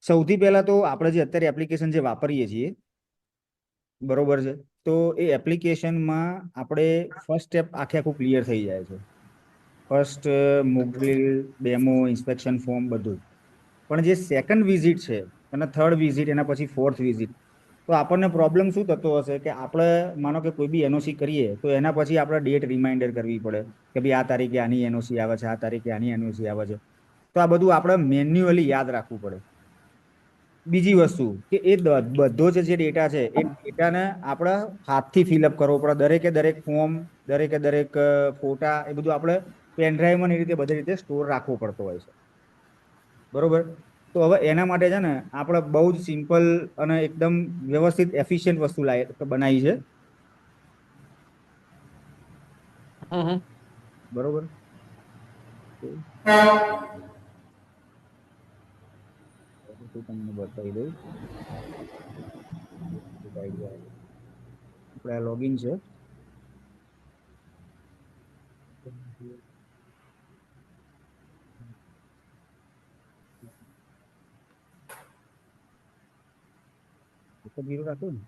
સૌથી પહેલા તો આપણે જે અત્યારે એપ્લિકેશન જે વાપરીએ છીએ, બરોબર છે, તો એ એપ્લિકેશનમાં આપણે ફર્સ્ટ સ્ટેપ આખું ક્લિયર થઈ જાય છે. First mock drill, demo, inspection form બધું. પણ જે સેકન્ડ વિઝિટ છે અને થર્ડ વિઝિટ, એના પછી ફોર્થ વિઝિટ, તો આપણને પ્રોબ્લેમ શું થતો હશે કે આપણે માનો કે કોઈ બી એનઓસી કરીએ તો એના પછી આપણે ડેટ રિમાઇન્ડર કરવી પડે કે ભાઈ આ તારીખે આની એનઓસી આવે છે, આ તારીખે આની એનઓસી આવે છે. તો આ બધું આપણે મેન્યુઅલી યાદ રાખવું પડે. બીજી વસ્તુ કે એ બધો જે ડેટા છે એ ડેટાને આપણે હાથથી ફિલઅપ કરવો પડે. દરેકે દરેક ફોર્મ, દરેકે દરેક ફોટા, એ બધું આપણે પેનડ્રાઈવમાં એ રીતે બધી રીતે સ્ટોર રાખવો પડતો હોય છે. બરોબર. તો હવે એના માટે છે ને આપણે બહુ જ સિમ્પલ અને એકદમ વ્યવસ્થિત એફિશિયન્ટ વસ્તુ બનાવી છે. બરોબર. તમને બતાવી દઉં. આપણે લોગિન છે. જીરો રાખો ને.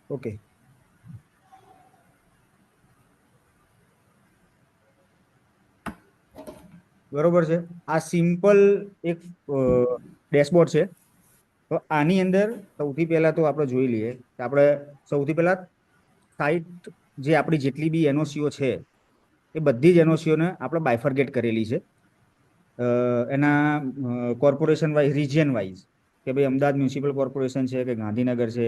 ઓકે. બરોબર છે. આ સિમ્પલ એક ડેશબોર્ડ છે. તો આની અંદર સૌથી પહેલા તો આપણે જોઈ લઈએ કે આપણે સૌથી પહેલા સાઇટ જે આપણી જેટલી બી એનઓસીઓ છે એ બધી જ એનઓસીઓને આપણે બાયફર્ગેટ કરેલી છે. એના કોર્પોરેશન વાઇઝ, રિજિયન વાઇઝ, કે ભાઈ અમદાવાદ મ્યુનિસિપલ કોર્પોરેશન છે કે ગાંધીનગર છે,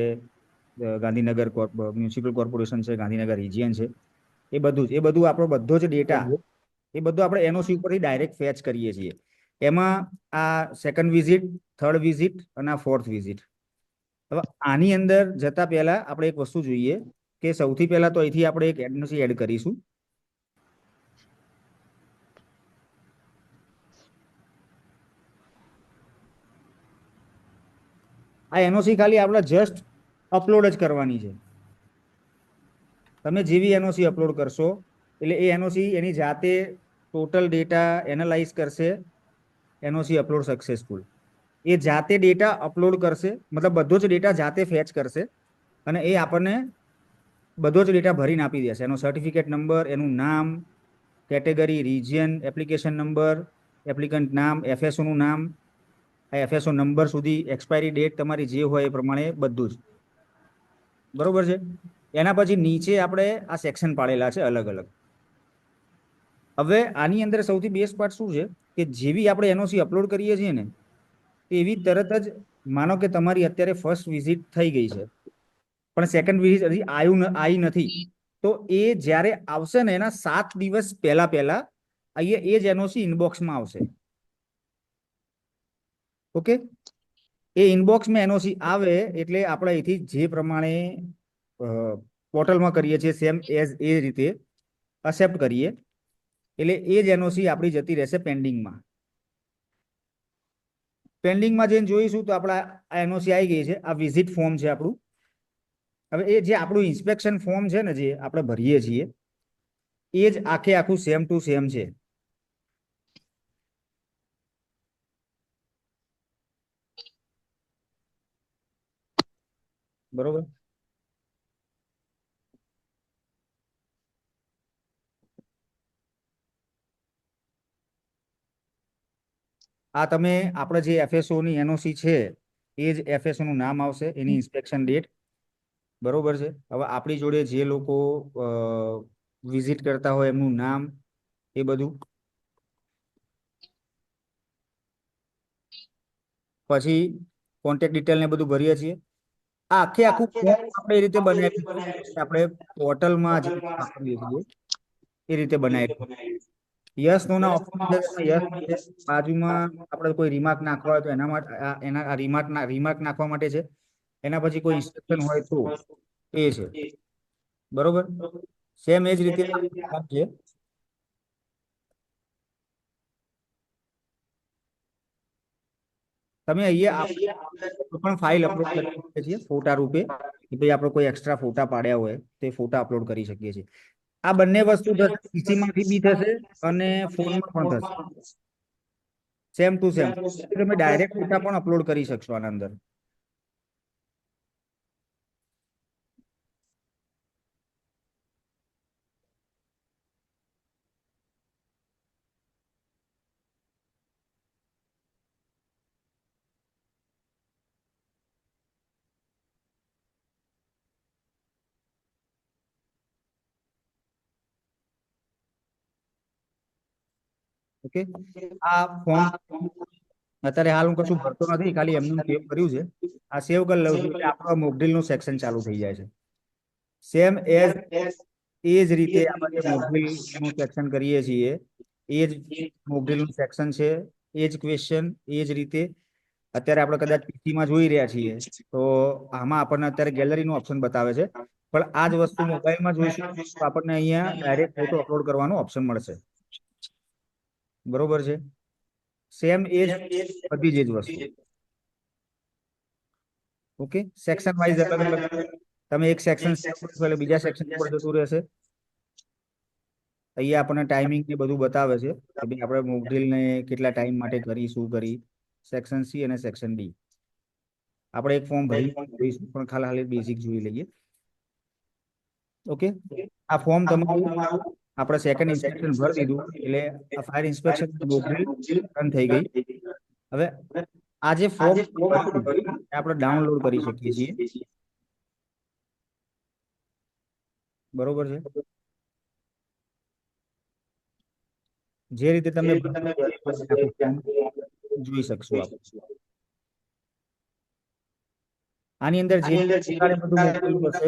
ગાંધીનગર મ્યુનિસિપલ કોર્પોરેશન છે, ગાંધીનગર રિજિયન છે, એ બધું આપણો બધો જ ડેટા એ બધું આપણે એનઓસી ઉપરથી ડાયરેક્ટ ફેચ કરીએ છીએ. એમાં આ સેકન્ડ વિઝિટ, થર્ડ વિઝિટ અને આ ફોર્થ વિઝિટ. હવે આની અંદર જતા પહેલા આપણે એક વસ્તુ જોઈએ કે સૌથી પહેલા તો અહીંથી આપણે એક એનઓસી એડ કરીશું. આ એનઓસી ખાલી આપણે જસ્ટ અપલોડ જ કરવાની છે. તમે જેવી એનઓસી અપલોડ કરશો એટલે એ એનઓસી એની જાતે ટોટલ ડેટા એનાલાઇઝ કરશે. NOC upload successful. એ જાતે ડેટા અપલોડ કરશે, મતલબ બધો જ ડેટા જાતે ફેચ કરશે અને એ આપણને બધો જ ડેટા ભરીને આપી દેશે. એનો સર્ટિફિકેટ નંબર, એનું નામ, category, region, application number, applicant નામ, એફએસઓનું નામ, એફએસઓ નંબર સુધી, એક્સપાયરી ડેટ તમારી જે હોય એ પ્રમાણે બધું જ. બરોબર છે. એના પછી નીચે આપણે આ સેક્શન પાડેલા છે અલગ અલગ. હવે આની અંદર સૌથી બેસ્ટ પાર્ટ શું છે કે જેવી આપણે એનઓસી અપલોડ કરીએ છીએ ને એવી તરત જ, માનો કે તમારી અત્યારે ફર્સ્ટ વિઝિટ થઈ ગઈ છે પણ સેકન્ડ વિઝિટ હજી આવી નથી, તો એ જ્યારે આવશે ને એના 7 દિવસ પહેલા અહીંયા એ જ એનઓસી ઇનબોક્સમાં આવશે. ઓકે. એ ઇનબોક્સમાં એનઓસી આવે એટલે આપણે અહીંથી જે પ્રમાણે પોર્ટલમાં કરીએ છીએ સેમ એઝ એ રીતે અક્સેપ્ટ કરીએ એટલે એ જ એનઓસી આપણી જતી રહેશે પેન્ડિંગમાં. પેન્ડિંગમાં જઈને જોઈશું તો આપણા આ એનઓસી આવી ગઈ છે. આ વિઝિટ ફોર્મ છે આપણું. હવે એ જે આપણું ઇન્સ્પેક્શન ફોર્મ છે ને જે આપણે ભરીએ છીએ એ જ આખું સેમ ટુ સેમ છે. બરોબર. આ તમે આપણે જે એફએસઓ ની એનઓસી છે એ જ એફએસઓ નું નામ આવશે, એની ઇન્સ્પેક્શન ડેટ. બરોબર છે. હવે આપણી જોડે જે લોકો વિઝિટ કરતા હોય એમનું નામ, એ બધું. પછી કોન્ટેક્ટ ડિટેલ ને બધું ભરીએ છીએ. આ આખું ફોર્મ આપણે એ રીતે બનાવી આપણે પોર્ટલમાં જે વાપરીએ છીએ એ રીતે બનાવી. યસ નો ના ઓપ્શન છે. યસ બાજુમાં આપણે કોઈ રિમાર્ક નાખવા હોય તો એના માટે એના રિમાર્ક નાખવા માટે છે. એના પછી કોઈ ઇન્સ્ટ્રક્શન હોય તો એ છે. બરોબર. સેમ એ જ રીતે છે. તમે અહીંયા પણ ફાઇલ અપલોડ કરી શકીએ છીએ ફોટા રૂપે કે ભાઈ આપણે કોઈ એક્સ્ટ્રા ફોટા પાડ્યા હોય તો ફોટા અપલોડ કરી શકીએ છીએ. આ બંને વસ્તુ પીસી માંથી બી થશે અને ફોનમાં પણ થશે. Same to same. તમે ડાયરેક્ટ ડેટા પણ અપલોડ કરી શકશો આના અંદર. ઓકે, આ ફોર્મ અત્યારે હાલ હું કશું ભરતો નથી, ખાલી એમનું સેવ કર્યું છે. આ સેવ કરી લઉં છું એટલે આપણો મોકડ્રીલ નું સેક્શન ચાલુ થઈ જાય છે. સેમ એઝ એ જ રીતે આપણે મોકડ્રીલ નું સેક્શન કરીએ છીએ, એ જ મોકડ્રીલ નું સેક્શન છે, એ જ ક્વેશ્ચન, એ જ રીતે અત્યારે આપણે કદાચ પીસી માં જોઈ રહ્યા છીએ તો આમાં આપણને અત્યારે ગેલેરીનું ઓપ્શન બતાવે છે, પણ આ જ વસ્તુ મોબાઈલમાં જોઈશું તો આપણને અહીંયા ડાયરેક્ટ ફોટો અપલોડ કરવાનો ઓપ્શન મળશે. બરોબર છે, સેમ એ જ બધી જ વસ્તુ. ઓકે, સેક્શન વાઇઝ અલગ અલગ તમે એક સેક્શન એટલે બીજા સેક્શન પર જતું રહેશે. અહીંયા આપણને ટાઈમિંગ ને બધું બતાવે છે કે ભાઈ આપણે મોકડ્રીલ ને કેટલા ટાઈમ માટે કરી, શું કરી. સેક્શન સી અને સેક્શન ડી આપણે એક ફોર્મ ભરી જોઈશું, પણ ખાલી બેઝિક જોઈ લઈએ. ઓકે, આ ફોર્મ તમારું આપણે સેકન્ડ ઇન્સ્પેક્શન ભરી દીધું એટલે આ ફાયર ઇન્સ્પેક્શન મોકડ્રીલ રન થઈ ગઈ. હવે આ જે ફોર્મ આપણે ડાઉનલોડ કરી શકીએ છીએ. બરોબર છે, જે રીતે તમે જોઈ શકશો આપ. આની અંદર જે બધું મોકલેલું હશે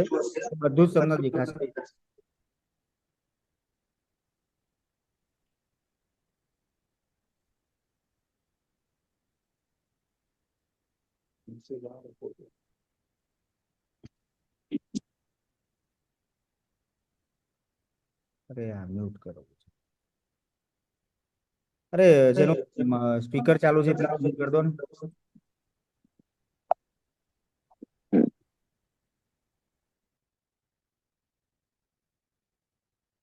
બધું જ તમને દેખાશે. અરે આ મ્યુટ કરો. અરે જેનો સ્પીકર ચાલુ છે પેલા મ્યુટ કરી દો ને.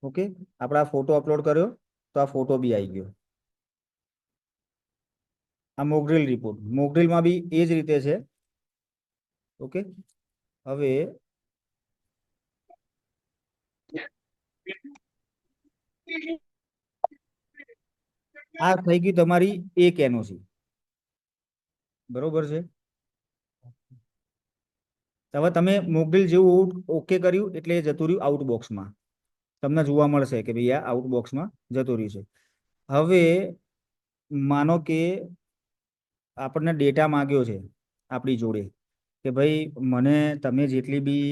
ઓકે, આપણે આ ફોટો અપલોડ કર્યો તો આ ફોટો બી આવી ગયો. આ મોકડ્રીલ રિપોર્ટ, મોકડ્રીલમાં બી એ જ રીતે છે. ઓકે, હવે આ થઈ ગઈ તમારી એક એનઓસી. બરોબર છે, હવે તમે મોકડ્રીલ જેવું ઓકે કર્યું એટલે એ જતું રહ્યું આઉટબોક્સમાં. તમને જોવા મળશે કે ભાઈ આ આઉટબોક્સમાં જતું રહ્યું છે. હવે માનો કે આપણને ડેટા માંગ્યો છે આપણી જોડે કે ભાઈ મને તમે જેટલી બી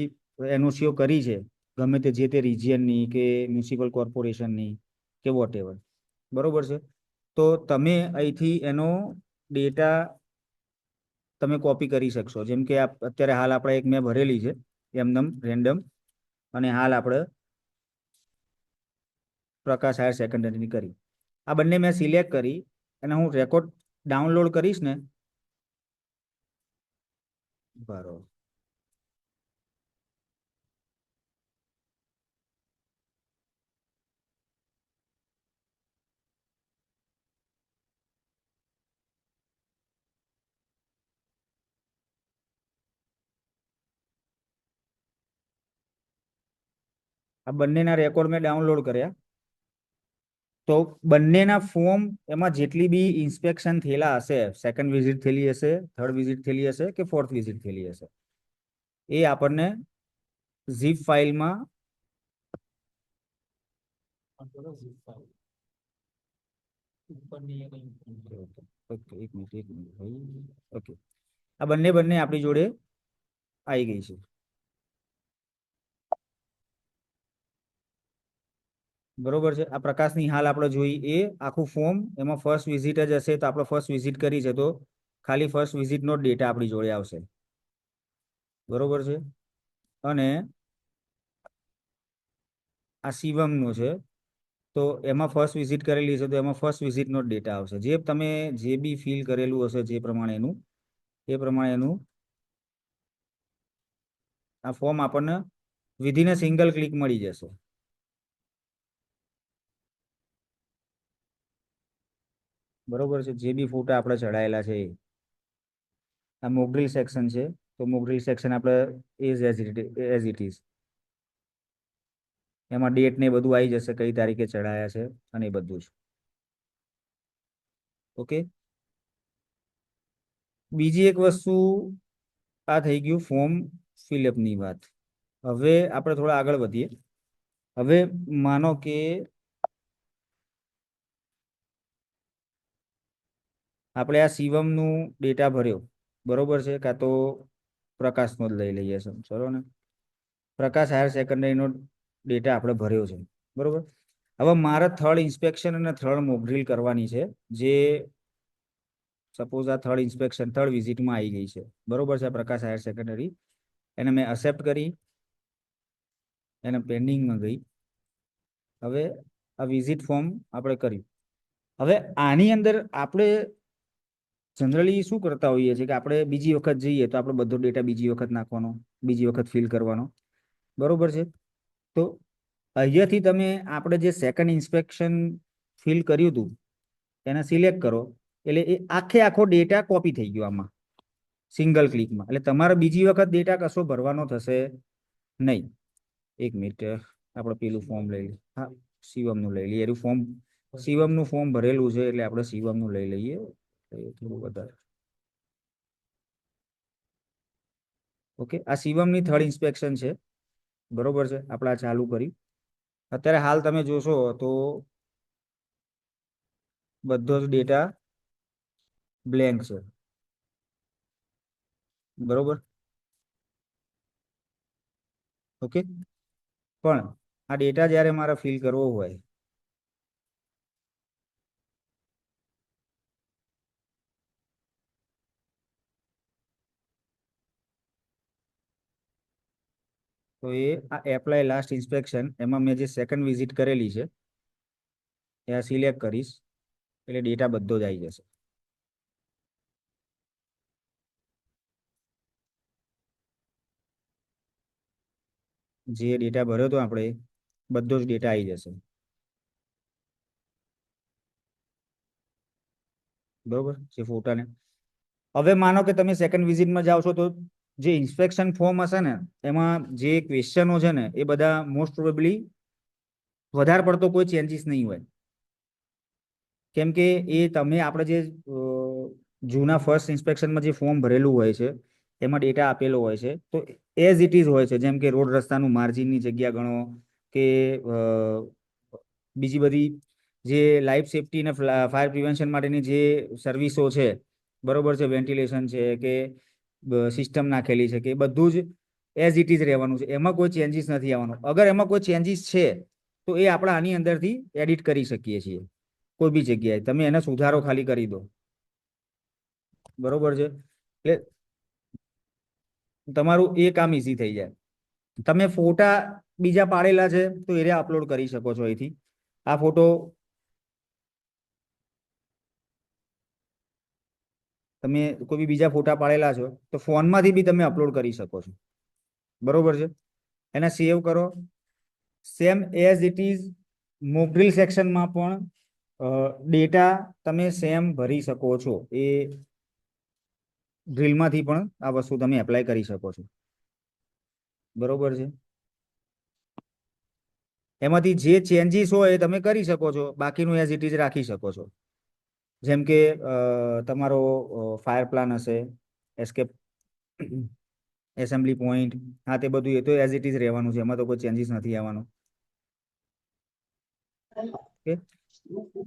એનઓસીઓ કરી છે ગમે તે જે તે રિજિયનની કે મ્યુનિસિપલ કોર્પોરેશનની કે વોટ એવર, બરોબર છે, તો તમે અહીંથી એનો ડેટા તમે કોપી કરી શકશો. જેમ કે અત્યારે હાલ આપણે એક મેં ભરેલી છે એમનેમ રેન્ડમ, અને હાલ આપણે પ્રકાશ હાયર સેકન્ડરીની કરી. આ બંને મેં સિલેક્ટ કરી અને હું રેકોર્ડ ડાઉનલોડ કરીશ ને, બરોબર, આ બંનેના રેકોર્ડ મેં ડાઉનલોડ કર્યા. તો બંનેના ફોર્મ એમાં જેટલી બી ઇન્સ્પેક્શન થયેલા હશે, સેકન્ડ વિઝિટ થયેલી હશે, થર્ડ વિઝિટ થયેલી હશે કે ફોર્થ વિઝિટ થયેલી હશે, એ આપણને ઝીપ ફાઇલમાં ઓકે, આ બંને આપણી જોડે આવી ગઈ છે. બરોબર છે, આ પ્રકાશની હાલ આપણે જોઈ એ આખું ફોર્મ, એમાં ફર્સ્ટ વિઝિટ જ હશે તો આપણે ફર્સ્ટ વિઝિટ કરી છે તો ખાલી ફર્સ્ટ વિઝિટનો જ ડેટા આપણી જોડે આવશે. બરોબર છે, અને આ શિવમનું છે તો એમાં ફર્સ્ટ વિઝિટ કરેલી છે તો એમાં ફર્સ્ટ વિઝિટનો ડેટા આવશે. જે તમે જે બી ફિલ કરેલું હશે જે પ્રમાણેનું એ પ્રમાણેનું આ ફોર્મ આપણને વિધિન અ સિંગલ ક્લિક મળી જશે. બરોબર છે, જે બી ફોટા આપણે ચડાયેલા છે આ મોકડ્રીલ સેક્શન છે, તો મોકડ્રીલ સેક્શન આપણે એઝ ઇટ ઇઝ, એમાં ડેટ ને બધું આવી જશે, કઈ તારીખે ચડાયા છે અને એ બધું જ. ઓકે, બીજી એક વસ્તુ, આ થઈ ગયું ફોર્મ ફિલઅપની વાત. હવે આપણે થોડા આગળ વધીએ. હવે માનો કે આપણે આ શિવમનું ડેટા ભર્યો, બરોબર છે, કાં તો પ્રકાશનો જ લઈ લઈએ છે, ચલો ને, પ્રકાશ હાયર સેકન્ડરીનો ડેટા આપણે ભર્યો છે, બરોબર. હવે મારે થર્ડ ઇન્સ્પેક્શન અને થર્ડ મોકડ્રીલ કરવાની છે, જે સપોઝ આ થર્ડ ઇન્સ્પેક્શન થર્ડ વિઝિટમાં આવી ગઈ છે, બરોબર છે, પ્રકાશ હાયર સેકન્ડરી, એને મેં એક્સેપ્ટ કરી, એને પેન્ડિંગમાં ગઈ. હવે આ વિઝિટ ફોર્મ આપણે કર્યું. હવે આની અંદર આપણે જનરલી શું કરતા હોઈએ છીએ કે આપણે બીજી વખત જઈએ તો આપણે બધો ડેટા બીજી વખત નાખવાનો, બીજી વખત ફિલ કરવાનો, બરોબર છે. તો અહીંયાથી તમે આપણે જે સેકન્ડ ઇન્સ્પેક્શન ફિલ કર્યું હતું એને સિલેક્ટ કરો, એટલે એ આખો ડેટા કોપી થઈ ગયો આમાં સિંગલ ક્લિકમાં. એટલે તમારે બીજી વખત ડેટા કશો ભરવાનો થશે નહીં. એક મિનિટ, આપણે પેલું ફોર્મ લઈ લઈએ. હા, શિવમનું લઈ લઈએ. એનું ફોર્મ, શિવમનું ફોર્મ ભરેલું છે એટલે આપણે શિવમનું લઈ લઈએ, થોડું વધારે. ઓકે, આ શિવમની થર્ડ ઇન્સ્પેક્શન છે, બરોબર છે, આપણે આ ચાલુ કરી. અત્યારે હાલ તમે જોશો તો બધો જ ડેટા બ્લેન્ક છે, બરોબર. ઓકે, પણ આ ડેટા જ્યારે મારે ફિલ કરવો હોય તો એ આ એપ્લાય લાસ્ટ ઇન્સ્પેક્શન, એમાં મેં જે સેકન્ડ વિઝિટ કરેલી છે એ આ સિલેક્ટ કરીશ, એટલે ડેટા બધો જ આવી જશે. જે ડેટા ભર્યો હતો આપણે બધો જ ડેટા આવી જશે, બરોબર છે, ફોટાને. હવે માનો કે તમે સેકન્ડ વિઝિટમાં જાઓ છો તો જે ઇન્સ્પેક્શન ફોર્મ હશે ને એમાં જે ક્વેશ્ચનો છે ને એ બધા મોસ્ટ પ્રોબેબલી વધારે પડતો કોઈ ચેન્જીસ નહીં હોય, કેમ કે એ તમે આપણે જે જૂના ફર્સ્ટ ઇન્સ્પેક્શનમાં જે ફોર્મ ભરેલું હોય છે એમાં ડેટા આપેલો હોય છે, તો એઝ ઇટ ઇઝ હોય છે. જેમ કે રોડ રસ્તાનું માર્જિનની જગ્યા ગણો, કે બીજી બધી જે લાઈફ સેફટી અને ફાયર પ્રિવેન્શન માટેની જે સર્વિસો છે, બરોબર છે, વેન્ટિલેશન છે કે સિસ્ટમ નાખેલી છે, કે બધું જ એઝ ઇટ ઇઝ રહેવાનું છે, એમાં કોઈ ચેન્જીસ નથી આવવાનો. અગર એમાં કોઈ ચેન્જીસ છે તો એ આપણે આની અંદરથી એડિટ કરી શકીએ છીએ, કોઈ બી જગ્યાએ તમે એને સુધારો ખાલી કરી દો, બરોબર છે. એટલે તમારું એ કામ ઈઝી થઈ જાય. તમે ફોટા બીજા પાડેલા છે તો એ અપલોડ કરી શકો છો અહીંથી. આ ફોટો તમે કોઈ બી બીજા ફોટા પાડેલા છો તો ફોનમાંથી બી તમે અપલોડ કરી શકો છો, બરોબર છે. એને સેવ કરો, same as it is mock drill સેક્શનમાં પણ ડેટા તમે સેમ ભરી શકો છો. એ ડ્રીલમાંથી પણ આ વસ્તુ તમે એપ્લાય કરી શકો છો, બરોબર છે. એમાંથી જે ચેન્જીસ હોય એ તમે કરી શકો છો, બાકીનું એઝ ઇટ ઇઝ રાખી શકો છો. જેમ કે તમારો ફાયર પ્લાન હશે, એસ્કેપ એસેમ્બલી પોઈન્ટ, હા તે બધું એ તો એઝ ઇટ ઇઝ રહેવાનું છે, એમાં તો કોઈ ચેન્જીસ નથી આવવાનું. ઓકે,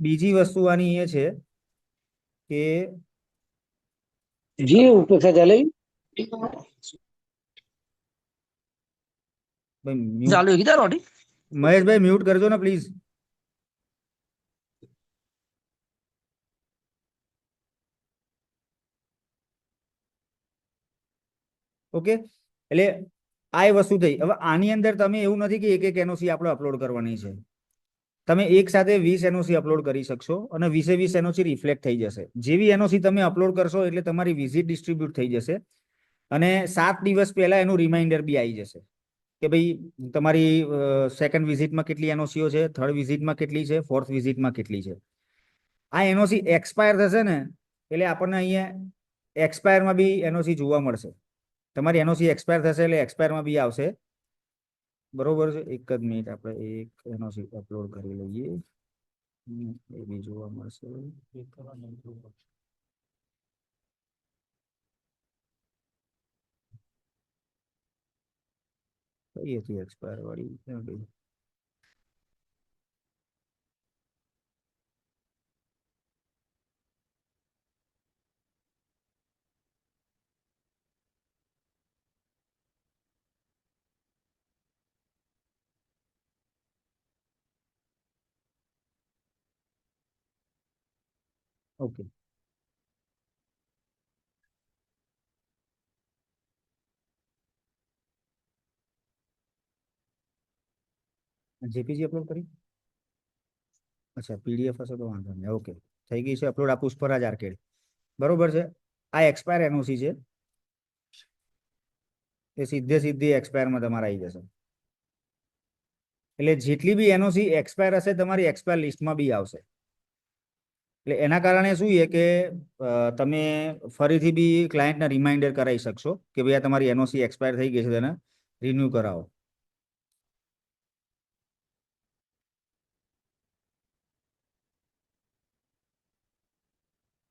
બીજી વસ્તુ આની એ છે કે जी उपેક્ષા ચાલે ભાઈ ચાલુ કીધા રોટી મહેશભાઈ મ્યુટ કરજો ને પ્લીઝ. ઓકે, એટલે આ એ વસ્તુ થઈ. હવે આની અંદર તમે એવું નથી કે એક એનઓસી આપણે અપલોડ કરવાની છે, તમે એક સાથે 20 એનઓસી અપલોડ કરી શકશો અને 20 એનઓસી રિફ્લેક્ટ થઈ જશે. જેવી એનઓસી તમે અપલોડ કરશો એટલે તમારી વિઝિટ ડિસ્ટ્રીબ્યુટ થઈ જશે અને 7 દિવસ પહેલા એનું રિમાઇન્ડર બી આવી જશે કે ભાઈ તમારી સેકન્ડ વિઝિટમાં કેટલી એનઓસીઓ છે, થર્ડ વિઝિટમાં કેટલી છે, ફોર્થ વિઝિટમાં કેટલી છે. આ એનઓસી એક્સપાયર થશે ને એટલે આપણને અહીંયા એક્સપાયરમાં બી એનઓસી જોવા મળશે. તમારી એનઓસી એક્સપાયર થશે એટલે એક્સપાયરમાં બી આવશે. બરોબર છે. એક જ મિનિટ આપણે એક એનઓસી અપલોડ કરી લઈએ. એ બી જોવા મળશે. કઈ હતી એક્સપાયર વાળી? ઓકે. જેપીજી અપલોડ કરી? અચ્છા, પીડીએફ હશે તો વાંધો નહીં. ઓકે, થઈ ગઈ છે અપલોડ. આ પુષ્પરાજ આર્કેડ બરોબર છે. આ એક્સપાયર એનઓસી છે. એ સીધી એક્સપાયરમાં તમારે આવી જશે. એટલે જેટલી બી એનઓસી એક્સપાયર હશે તમારી એક્સપાયર લિસ્ટમાં બી આવશે. એટલે એના કારણે શું છે કે તમે ફરીથી બી ક્લાયન્ટને રિમાઇન્ડર કરાવી શકશો કે ભાઈ આ તમારી એનઓસી એક્સપાયર થઈ ગઈ છે, તેને રિન્યુ કરાવો.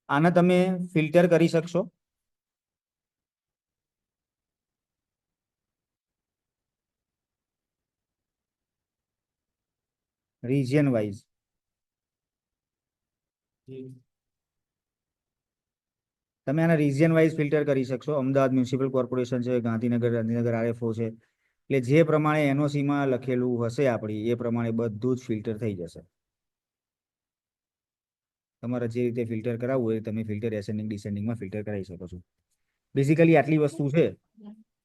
આને તમે ફિલ્ટર કરી શકશો. રિજિયન વાઇઝ તમે આને રિજિયન વાઇઝ ફિલ્ટર કરી શકશો. અમદાવાદ મ્યુનિસિપલ કોર્પોરેશન છે, ગાંધીનગર આરએફઓ છે. એટલે જે પ્રમાણે એનઓસીમાં લખેલું હશે આપણી એ પ્રમાણે બધું જ ફિલ્ટર થઈ જશે. તમારે જે રીતે ફિલ્ટર કરાવવું હોય તમે ફિલ્ટર એસેન્ડિંગ ડિસેન્ડિંગમાં ફિલ્ટર કરાવી શકો છો. બેઝિકલી આટલી વસ્તુ છે.